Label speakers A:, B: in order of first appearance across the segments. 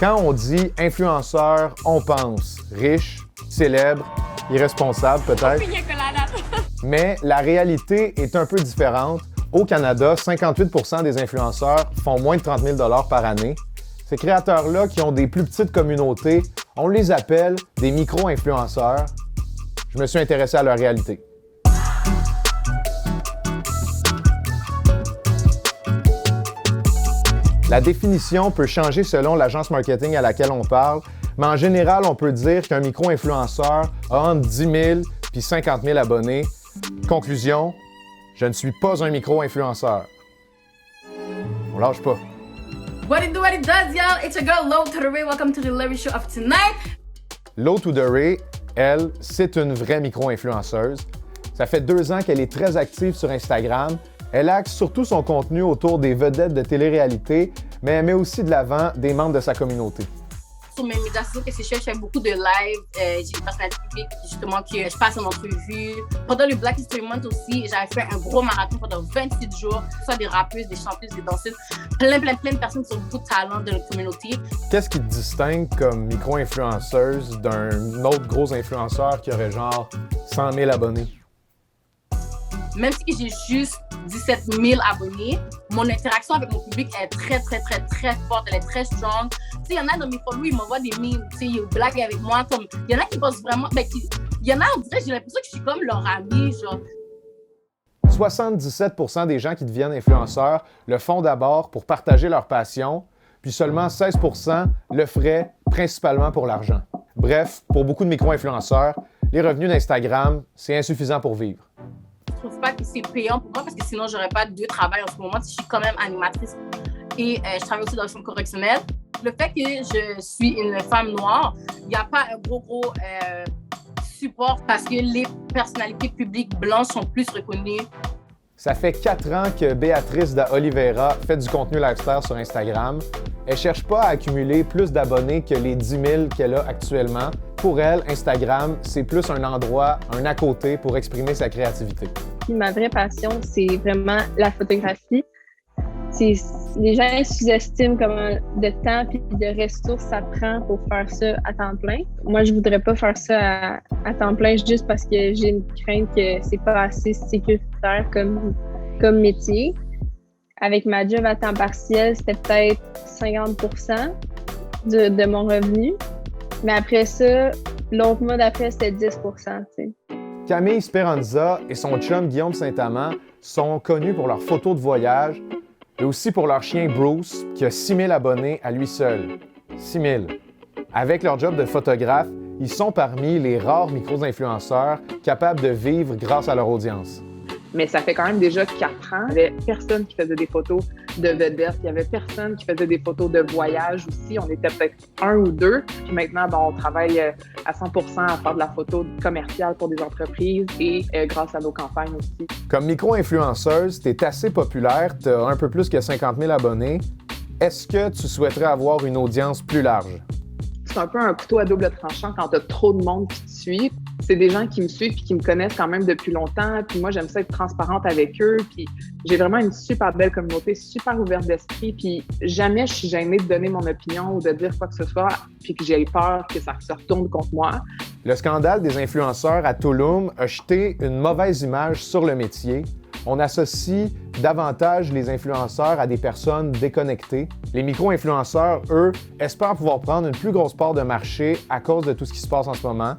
A: Quand on dit influenceur, on pense riche, célèbre, irresponsable peut-être. Mais la réalité est un peu différente. Au Canada, 58% des influenceurs font moins de 30 000 $ par année. Ces créateurs-là qui ont des plus petites communautés, on les appelle des micro-influenceurs. Je me suis intéressé à leur réalité. La définition peut changer selon l'agence marketing à laquelle on parle, mais en général, on peut dire qu'un micro-influenceur a entre 10 000 et 50 000 abonnés. Conclusion, je ne suis pas un micro-influenceur. On lâche pas.
B: What it does, y'all? It's your girl, Lo to the Ray. Welcome to the Larry Show of tonight.
A: Lo to the Ray, elle, c'est une vraie micro-influenceuse. Ça fait 2 ans qu'elle est très active sur Instagram. Elle axe surtout son contenu autour des vedettes de télé-réalité, mais elle met aussi de l'avant des membres de sa communauté.
B: Sur mes médias sociaux, qu'est-ce que je fais beaucoup de live. J'ai une personnalité publique, justement, que je passe en entrevue. Pendant le Black History Month aussi, j'avais fait un gros marathon pendant 28 jours. Soit des rappeuses, des chanteuses, des danseuses. Plein de personnes qui ont beaucoup de talent de notre communauté.
A: Qu'est-ce qui te distingue comme micro-influenceuse d'un autre gros influenceur qui aurait genre 100 000 abonnés?
B: Même si j'ai juste 17 000 abonnés, mon interaction avec mon public est très forte, elle est très strong. Tu sais, il y en a dans mes followers, ils m'envoient des memes, tu sais, ils blaguent avec moi. Il y en a qui pensent vraiment, il y en a, on dirait, j'ai l'impression que je suis comme leur ami, genre.
A: 77% des gens qui deviennent influenceurs le font d'abord pour partager leur passion, puis seulement 16% le feraient principalement pour l'argent. Bref, pour beaucoup de micro-influenceurs, les revenus d'Instagram, c'est insuffisant pour vivre.
B: Je trouve pas que c'est payant pour moi parce que sinon, j'aurais pas 2 travails en ce moment. Je suis quand même animatrice et je travaille aussi dans le centre correctionnel. Le fait que je suis une femme noire, il n'y a pas un gros support parce que les personnalités publiques blanches sont plus reconnues.
A: Ça fait 4 ans que Béatrice da Oliveira fait du contenu lifestyle sur Instagram. Elle cherche pas à accumuler plus d'abonnés que les 10 000 qu'elle a actuellement. Pour elle, Instagram, c'est plus un endroit, un à côté pour exprimer sa créativité.
C: Ma vraie passion, c'est vraiment la photographie. Les gens sous-estiment comment de temps et de ressources ça prend pour faire ça à temps plein. Moi, je voudrais pas faire ça à temps plein juste parce que j'ai une crainte que c'est pas assez sécuritaire comme métier. Avec ma job à temps partiel, c'était peut-être 50% de mon revenu. Mais après ça, l'autre mois d'après, c'était 10%. T'sais.
A: Camille Speranza et son chum Guillaume Saint-Amand sont connus pour leurs photos de voyage, mais aussi pour leur chien Bruce, qui a 6 000 abonnés à lui seul. 6 000. Avec leur job de photographe, ils sont parmi les rares micro-influenceurs capables de vivre grâce à leur audience.
D: Mais ça fait quand même déjà 4 ans. Il n'y avait personne qui faisait des photos de vedettes. Il n'y avait personne qui faisait des photos de voyage aussi. On était peut-être 1 ou 2. Puis maintenant, on travaille à 100% à faire de la photo commerciale pour des entreprises et grâce à nos campagnes aussi.
A: Comme micro-influenceuse, tu es assez populaire. Tu as un peu plus que 50 000 abonnés. Est-ce que tu souhaiterais avoir une audience plus large?
D: C'est un peu un couteau à double tranchant quand tu as trop de monde qui te suit. C'est des gens qui me suivent et qui me connaissent quand même depuis longtemps. Puis moi, j'aime ça être transparente avec eux. Puis j'ai vraiment une super belle communauté, super ouverte d'esprit. Puis jamais je suis gênée de donner mon opinion ou de dire quoi que ce soit, puis que j'ai peur que ça se retourne contre moi.
A: Le scandale des influenceurs à Tulum a jeté une mauvaise image sur le métier. On associe davantage les influenceurs à des personnes déconnectées. Les micro-influenceurs, eux, espèrent pouvoir prendre une plus grosse part de marché à cause de tout ce qui se passe en ce moment.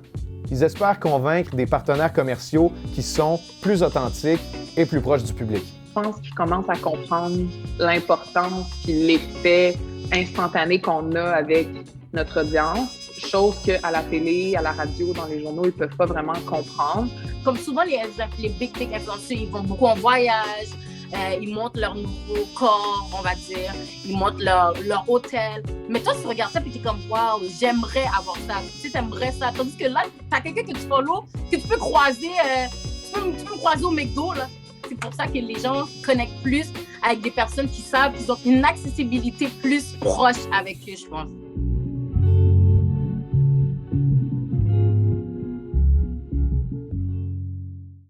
A: Ils espèrent convaincre des partenaires commerciaux qui sont plus authentiques et plus proches du public.
D: Je pense qu'ils commencent à comprendre l'importance et l'effet instantané qu'on a avec notre audience. Chose qu'à la télé, à la radio, dans les journaux, ils peuvent pas vraiment comprendre.
B: Comme souvent, les big influenceurs, ils vont beaucoup en voyage, ils montrent leur nouveau corps, on va dire, ils montrent leur hôtel. Mais toi, tu regardes ça et tu es comme, waouh, j'aimerais avoir ça. Tu sais, t'aimerais ça. Tandis que là, tu as quelqu'un que tu follow, que tu peux croiser, tu peux me croiser au McDo, là. C'est pour ça que les gens connectent plus avec des personnes qui savent qu'ils ont une accessibilité plus proche avec eux, je pense.